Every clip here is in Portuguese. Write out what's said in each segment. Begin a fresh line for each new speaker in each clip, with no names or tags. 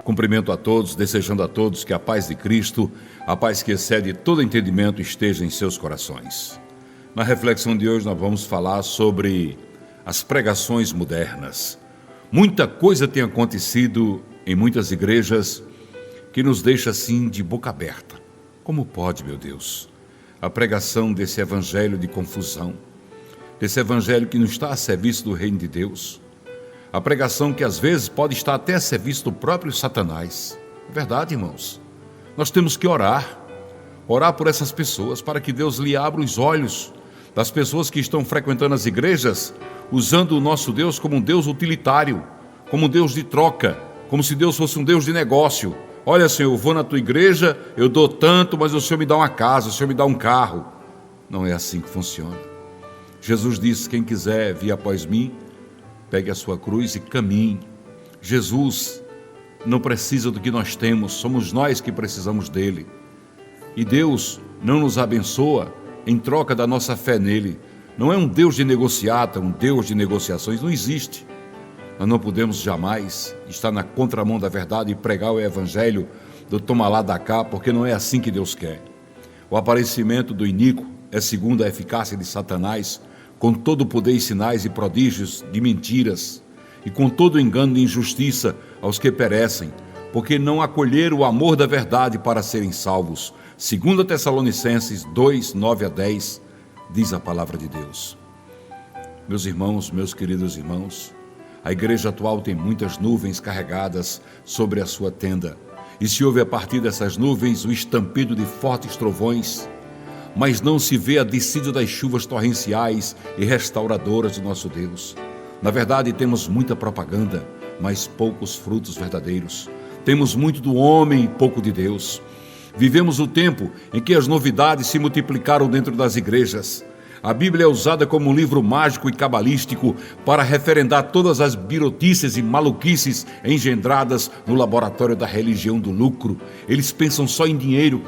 Cumprimento a todos, desejando a todos que a paz de Cristo, a paz que excede todo entendimento, esteja em seus corações. Na reflexão de hoje nós vamos falar sobre as pregações modernas. Muita coisa tem acontecido em muitas igrejas que nos deixa assim de boca aberta. Como pode, meu Deus, a pregação desse evangelho de confusão, desse evangelho que não está a serviço do reino de Deus, a pregação que às vezes pode estar até a serviço do próprio Satanás. É verdade, irmãos. Nós temos que orar por essas pessoas, para que Deus lhe abra os olhos das pessoas que estão frequentando as igrejas, usando o nosso Deus como um Deus utilitário, como um Deus de troca, como se Deus fosse um Deus de negócio. Olha, Senhor, eu vou na tua igreja, eu dou tanto, mas o Senhor me dá uma casa, o Senhor me dá um carro. Não é assim que funciona. Jesus disse: quem quiser vir após mim, pegue a sua cruz e caminhe. Jesus não precisa do que nós temos, somos nós que precisamos dele. E Deus não nos abençoa em troca da nossa fé nele. Não é um Deus de negociata, um Deus de negociações, não existe. Nós não podemos jamais estar na contramão da verdade e pregar o evangelho do toma lá da cá, porque não é assim que Deus quer. O aparecimento do iníquo é segundo a eficácia de Satanás, com todo o poder e sinais e prodígios de mentiras, e com todo o engano de injustiça aos que perecem, porque não acolheram o amor da verdade para serem salvos. 2 Tessalonicenses 2, 9 a 10, diz a palavra de Deus. Meus irmãos, meus queridos irmãos, a igreja atual tem muitas nuvens carregadas sobre a sua tenda, e se ouve a partir dessas nuvens o estampido de fortes trovões, mas não se vê a descida das chuvas torrenciais e restauradoras do nosso Deus. Na verdade, temos muita propaganda, mas poucos frutos verdadeiros. Temos muito do homem e pouco de Deus. Vivemos o tempo em que as novidades se multiplicaram dentro das igrejas. A Bíblia é usada como um livro mágico e cabalístico para referendar todas as birotices e maluquices engendradas no laboratório da religião do lucro. Eles pensam só em dinheiro,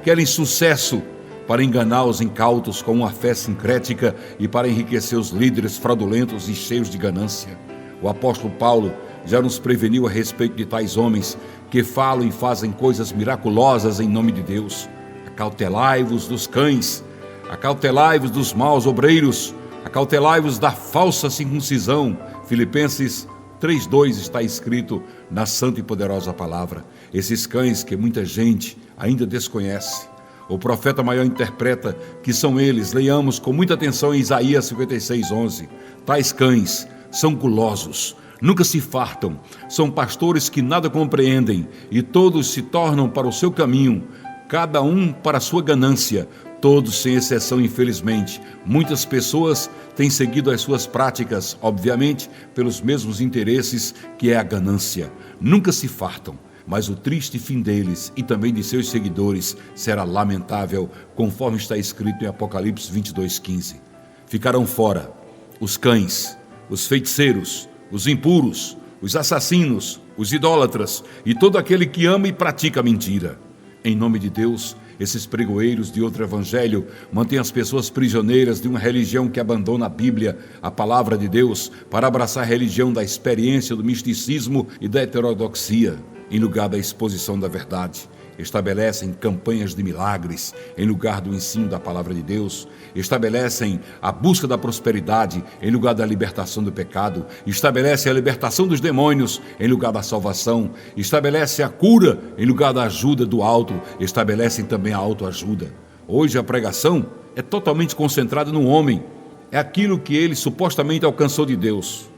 querem sucesso, para enganar os incautos com uma fé sincrética e para enriquecer os líderes fraudulentos e cheios de ganância. O apóstolo Paulo já nos preveniu a respeito de tais homens que falam e fazem coisas miraculosas em nome de Deus. Acautelai-vos dos cães, acautelai-vos dos maus obreiros, acautelai-vos da falsa circuncisão. Filipenses 3:2 está escrito na santa e poderosa palavra. Esses cães que muita gente ainda desconhece. O profeta maior interpreta que são eles. Leiamos com muita atenção em Isaías 56:11. Tais cães são gulosos, nunca se fartam, são pastores que nada compreendem, e todos se tornam para o seu caminho, cada um para a sua ganância, todos sem exceção, infelizmente. Muitas pessoas têm seguido as suas práticas, obviamente, pelos mesmos interesses, que é a ganância. Nunca se fartam, mas o triste fim deles e também de seus seguidores será lamentável, conforme está escrito em Apocalipse 22:15. Ficarão fora os cães, os feiticeiros, os impuros, os assassinos, os idólatras e todo aquele que ama e pratica a mentira. Em nome de Deus, esses pregoeiros de outro evangelho mantêm as pessoas prisioneiras de uma religião que abandona a Bíblia, a palavra de Deus, para abraçar a religião da experiência, do misticismo e da heterodoxia, em lugar da exposição da verdade. Estabelecem campanhas de milagres em lugar do ensino da palavra de Deus, estabelecem a busca da prosperidade em lugar da libertação do pecado, estabelecem a libertação dos demônios em lugar da salvação, estabelecem a cura em lugar da ajuda do alto, estabelecem também a autoajuda. Hoje a pregação é totalmente concentrada no homem, é aquilo que ele supostamente alcançou de Deus.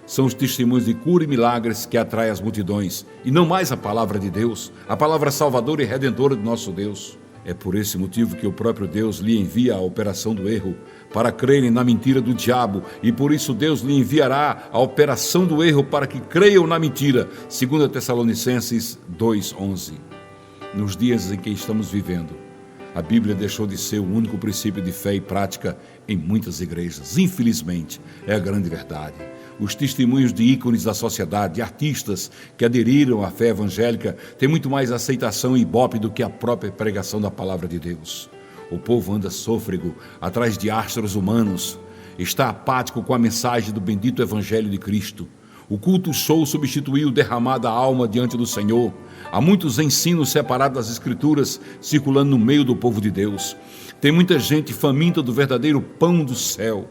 São os testemunhos de cura e milagres que atraem as multidões, e não mais a palavra de Deus, a palavra salvadora e redentora do nosso Deus. É por esse motivo que o próprio Deus lhe envia a operação do erro, para crerem na mentira do diabo, e por isso Deus lhe enviará a operação do erro para que creiam na mentira. 2 Tessalonicenses 2:11. Nos dias em que estamos vivendo, a Bíblia deixou de ser o único princípio de fé e prática em muitas igrejas. Infelizmente, é a grande verdade. Os testemunhos de ícones da sociedade, de artistas que aderiram à fé evangélica, têm muito mais aceitação e ibope do que a própria pregação da palavra de Deus. O povo anda sôfrego atrás de astros humanos, está apático com a mensagem do bendito Evangelho de Cristo. O culto show substituiu derramada alma diante do Senhor. Há muitos ensinos separados das Escrituras circulando no meio do povo de Deus. Tem muita gente faminta do verdadeiro pão do céu,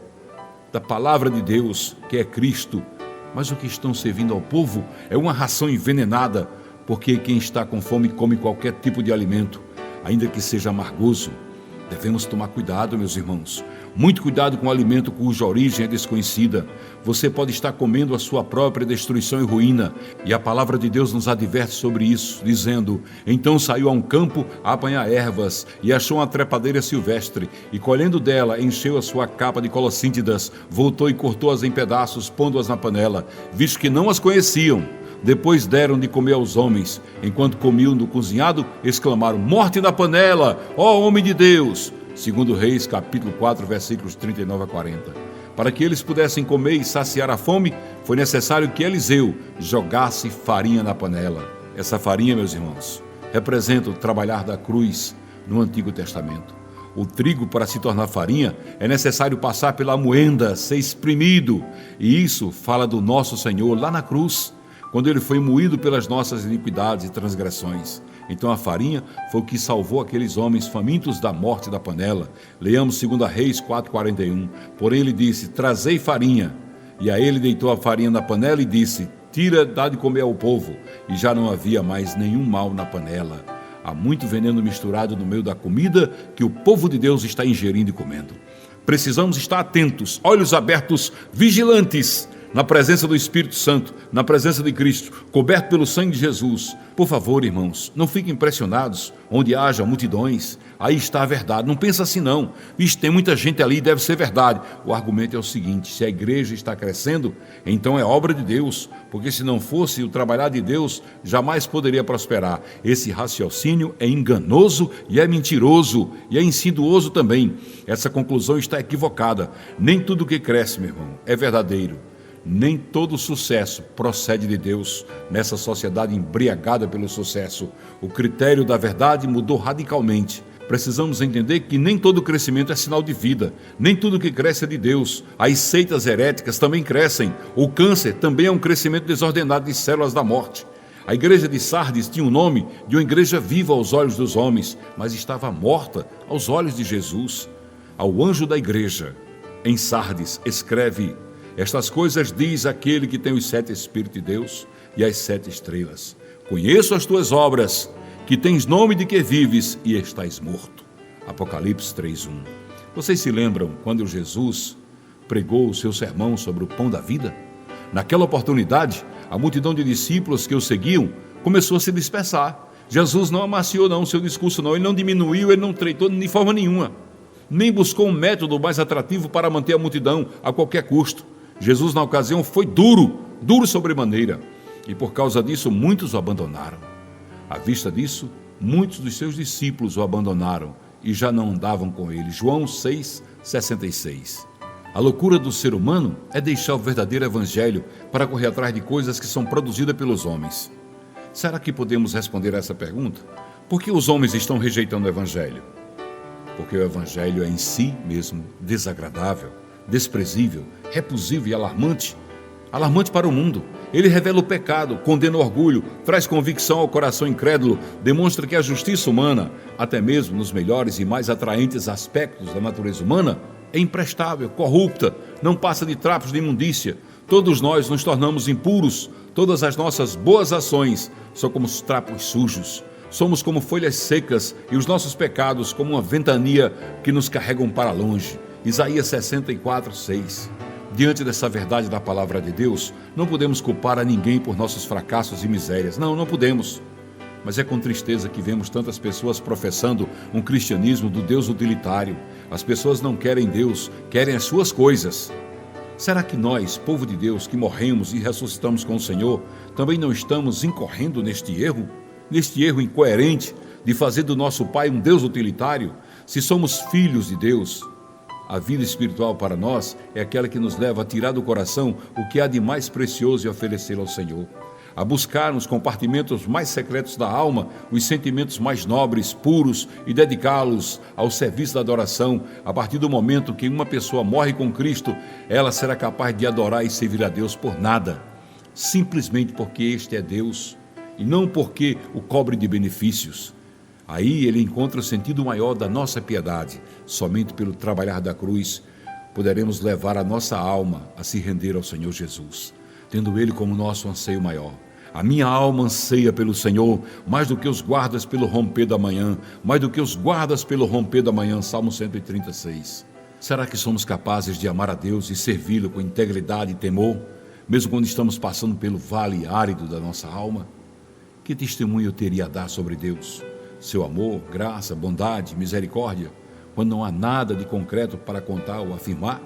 da palavra de Deus, que é Cristo. Mas o que estão servindo ao povo é uma ração envenenada, porque quem está com fome come qualquer tipo de alimento, ainda que seja amargoso. Devemos tomar cuidado, meus irmãos. Muito cuidado com o alimento cuja origem é desconhecida. Você pode estar comendo a sua própria destruição e ruína. E a palavra de Deus nos adverte sobre isso, dizendo: então saiu a um campo a apanhar ervas, e achou uma trepadeira silvestre, e colhendo dela, encheu a sua capa de colossíntidas, voltou e cortou-as em pedaços, pondo-as na panela, visto que não as conheciam. Depois deram de comer aos homens. Enquanto comiam no cozinhado, exclamaram: morte na panela, ó homem de Deus! Segundo Reis, capítulo 4, versículos 39 a 40. Para que eles pudessem comer e saciar a fome, foi necessário que Eliseu jogasse farinha na panela. Essa farinha, meus irmãos, representa o trabalhar da cruz no Antigo Testamento. O trigo, para se tornar farinha, é necessário passar pela moenda, ser espremido. E isso fala do nosso Senhor lá na cruz, quando ele foi moído pelas nossas iniquidades e transgressões. Então a farinha foi o que salvou aqueles homens famintos da morte da panela. Leamos 2 Reis 4,41. Porém ele disse: trazei farinha. E a ele deitou a farinha na panela e disse: tira, dá de comer ao povo. E já não havia mais nenhum mal na panela. Há muito veneno misturado no meio da comida que o povo de Deus está ingerindo e comendo. Precisamos estar atentos, olhos abertos, vigilantes, na presença do Espírito Santo, na presença de Cristo, coberto pelo sangue de Jesus. Por favor, irmãos, não fiquem impressionados onde haja multidões. Aí está a verdade. Não pensa assim não. Vixe, tem muita gente ali, deve ser verdade. O argumento é o seguinte: se a igreja está crescendo, então é obra de Deus, porque se não fosse o trabalhar de Deus, jamais poderia prosperar. Esse raciocínio é enganoso e é mentiroso e é insinuoso também. Essa conclusão está equivocada. Nem tudo que cresce, meu irmão, é verdadeiro. Nem todo sucesso procede de Deus. Nessa sociedade embriagada pelo sucesso, o critério da verdade mudou radicalmente. Precisamos entender que nem todo crescimento é sinal de vida, nem tudo que cresce é de Deus. As seitas heréticas também crescem. O câncer também é um crescimento desordenado de células da morte. A igreja de Sardes tinha o nome de uma igreja viva aos olhos dos homens, mas estava morta aos olhos de Jesus. Ao anjo da igreja em Sardes escreve: estas coisas diz aquele que tem os 7 Espíritos de Deus e as 7 estrelas. Conheço as tuas obras, que tens nome de que vives e estás morto. Apocalipse 3:1. Vocês se lembram quando Jesus pregou o seu sermão sobre o pão da vida? Naquela oportunidade, a multidão de discípulos que o seguiam começou a se dispersar. Jesus não amaciou não o seu discurso não, ele não diminuiu, ele não treinou de forma nenhuma. Nem buscou um método mais atrativo para manter a multidão a qualquer custo. Jesus, na ocasião, foi duro sobremaneira, e por causa disso muitos o abandonaram. À vista disso, muitos dos seus discípulos o abandonaram e já não andavam com ele. João 6,66. A loucura do ser humano é deixar o verdadeiro evangelho para correr atrás de coisas que são produzidas pelos homens. Será que podemos responder a essa pergunta? Por que os homens estão rejeitando o evangelho? Porque o evangelho é em si mesmo desagradável, desprezível, repulsivo e alarmante para o mundo. Ele revela o pecado, condena o orgulho, traz convicção ao coração incrédulo, demonstra que a justiça humana, até mesmo nos melhores e mais atraentes aspectos da natureza humana, é imprestável, corrupta, não passa de trapos de imundícia. Todos nós nos tornamos impuros, todas as nossas boas ações são como os trapos sujos. Somos como folhas secas e os nossos pecados como uma ventania que nos carregam para longe. Isaías 64:6. Diante dessa verdade da palavra de Deus, não podemos culpar a ninguém por nossos fracassos e misérias. Não podemos. Mas é com tristeza que vemos tantas pessoas professando um cristianismo do Deus utilitário. As pessoas não querem Deus, querem as suas coisas. Será que nós, povo de Deus, que morremos e ressuscitamos com o Senhor, também não estamos incorrendo neste erro? Neste erro incoerente de fazer do nosso Pai um Deus utilitário? Se somos filhos de Deus, a vida espiritual para nós é aquela que nos leva a tirar do coração o que há de mais precioso e oferecer ao Senhor. A buscar nos compartimentos mais secretos da alma os sentimentos mais nobres, puros e dedicá-los ao serviço da adoração. A partir do momento que uma pessoa morre com Cristo, ela será capaz de adorar e servir a Deus por nada. simplesmente porque este é Deus e não porque o cobre de benefícios. Aí ele encontra o sentido maior da nossa piedade. Somente pelo trabalhar da cruz poderemos levar a nossa alma a se render ao Senhor Jesus, tendo Ele como nosso anseio maior. A minha alma anseia pelo Senhor, mais do que os guardas pelo romper da manhã, mais do que os guardas pelo romper da manhã, Salmo 136. Será que somos capazes de amar a Deus e servi-lo com integridade e temor, mesmo quando estamos passando pelo vale árido da nossa alma? Que testemunho eu teria a dar sobre Deus? Seu amor, graça, bondade, misericórdia, quando não há nada de concreto para contar ou afirmar?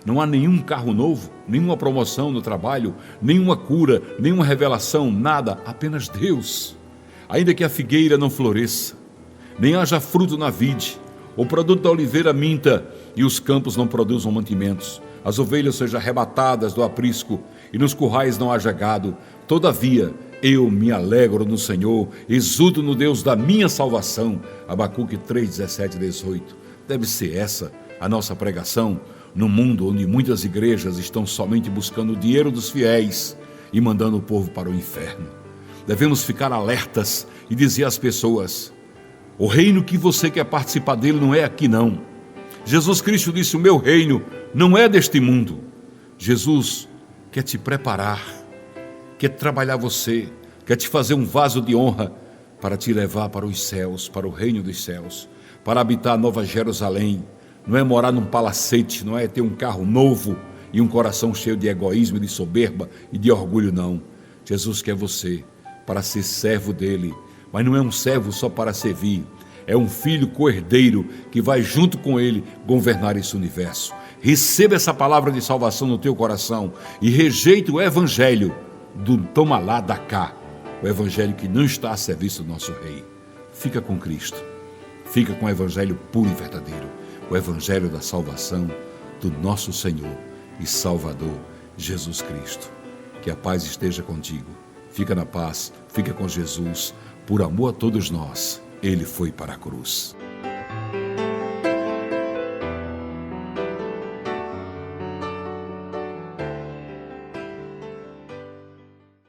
Não há nenhum carro novo, nenhuma promoção no trabalho, nenhuma cura, nenhuma revelação, nada, apenas Deus. Ainda que a figueira não floresça, nem haja fruto na vide, o produto da oliveira minta e os campos não produzam mantimentos, as ovelhas sejam arrebatadas do aprisco e nos currais não haja gado, todavia eu me alegro no Senhor, exulto no Deus da minha salvação. Abacuque 3, 17 e 18. Deve ser essa a nossa pregação no mundo onde muitas igrejas estão somente buscando o dinheiro dos fiéis e mandando o povo para o inferno. Devemos ficar alertas e dizer às pessoas: o reino que você quer participar dele não é aqui não. Jesus Cristo disse: o meu reino não é deste mundo. Jesus quer te preparar, quer trabalhar você, quer te fazer um vaso de honra para te levar para os céus, para o reino dos céus, para habitar a Nova Jerusalém. Não é morar num palacete, não é ter um carro novo e um coração cheio de egoísmo, de soberba e de orgulho, não. Jesus quer você para ser servo dele, mas não é um servo só para servir, é um filho co-herdeiro que vai junto com ele governar esse universo. Receba essa palavra de salvação no teu coração e rejeite o evangelho do toma lá, dá cá, o evangelho que não está a serviço do nosso rei. Fica com Cristo, fica com o evangelho puro e verdadeiro, o evangelho da salvação do nosso Senhor e Salvador Jesus Cristo. Que a paz esteja contigo. Fica na paz, fica com Jesus, por amor a todos nós. Ele foi para a cruz.